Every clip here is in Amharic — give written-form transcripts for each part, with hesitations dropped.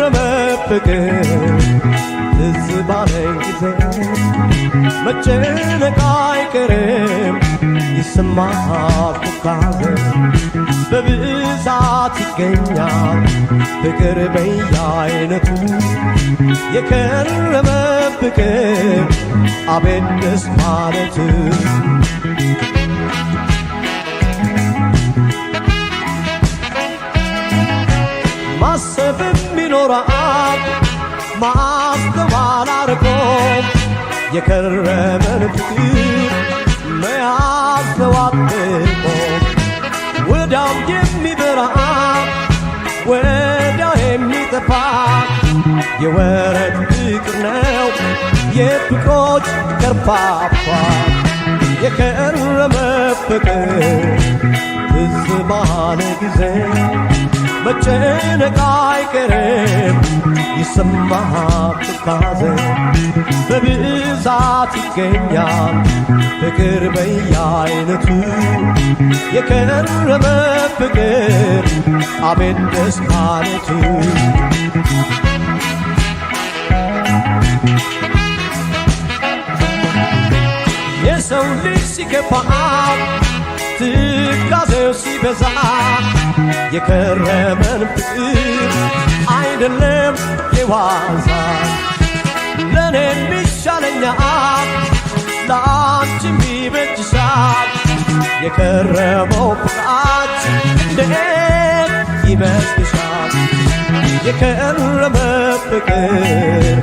የከረመ ፍቅር ትዝ ባለኝ ጊዜ መጨነቅ አይቀርም ይሰማሃል ትካዜ በብዛት ይገኛል ፍቅር በየአይነቱ የከረመ ፍቅር አቤት ደስ ማለቱ ማሰብም ይኖራል ማስተዋል አርቆ የከረመን ፍቅር መያዝ ነው አጥብቆ ወዲያው የሚበራ ወዲያው የሚጠፋ የወረት ፍቅር ነው የፍቅሮች ከርፋፋ የከረመ ፍቅር ትዝ ባለ ጊዜ መጨነቅ አይቀርም ይሰማሃል ትካዜ በብዛት ይገኛል ፍቅር በየአይነቱ የከረመ ፍቅር አቤት ደስ ማለቱ የሰው ልጅ ሲከፋው ትካዜው ሲበዛ የከረመን ፍቅር አይደለም የዋዛ ለኔም ይሻለኛል ለአንቺም ይበጅሻል የከረመው ፍቅራችን እንዴት ይመስልሻል የከረመ ፍቅር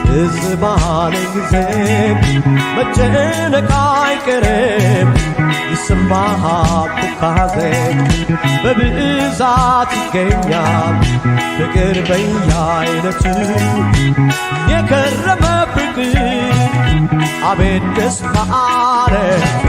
ትዝ ባለ ጊዜ መጨነቅ አይቀርም ይሰማሃል ትካዜ በብዛት ይገኛል ፍቅር በየአይነቱ የከረመ ፍቅር አቤት ደስ ማለቱ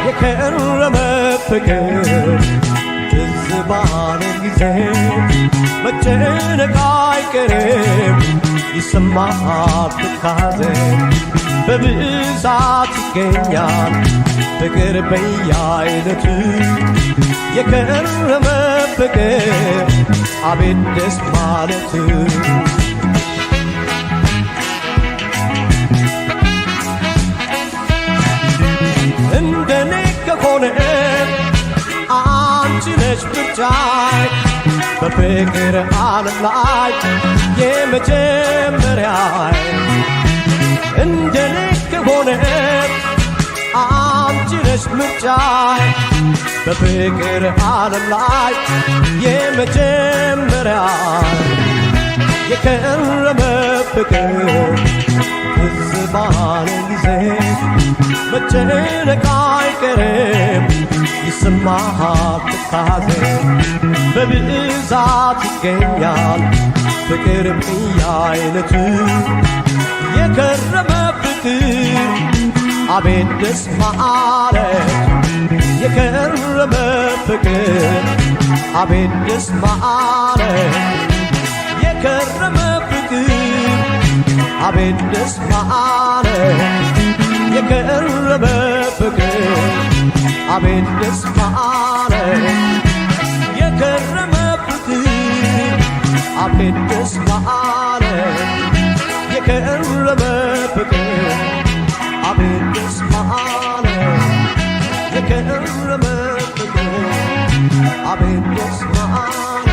የከረመ ፍቅር ትዝ ባለ ጊዜ መጨነቅ አይቀርም ይሰማሃል ትካዜ በብዛት ይገኛል ፍቅር በየአይነቱ የከረመ ፍቅር አቤት ደስ ማለቱ እንደኔ ከሆነ አንቺ ነሽ ብቻዬ በፍቅር ዓለም ላይ የመጀመሪያዬ እንደኔ ከሆነ አንቺ ነሽ ምርጫዬ በፍቅር ዓለም ላይ የመጀመሪያዬ የከረመ ፍቅር ትዝ ባለ ጊዜ መጨነቅ አይቀርም ይሰማሃል ትካዜ በብዛት ይገኛል ፍቅር በየአይነቱ የከረመ ፍቅር አቤት ደስ ማለቱ የከረመ ፍቅር አቤት ደስ ማለቱ የከረመ ፍቅር አቤት ደስ ማለቱ የከረመ ፍቅር አቤት ደስ ማለቱ የከረመ ፍቅር አቤት ደስ ማለቱ የከረመ ፍቅር አቤት ደስ ማለቱ የከረመ ፍቅር አቤት ደስ ማለቱ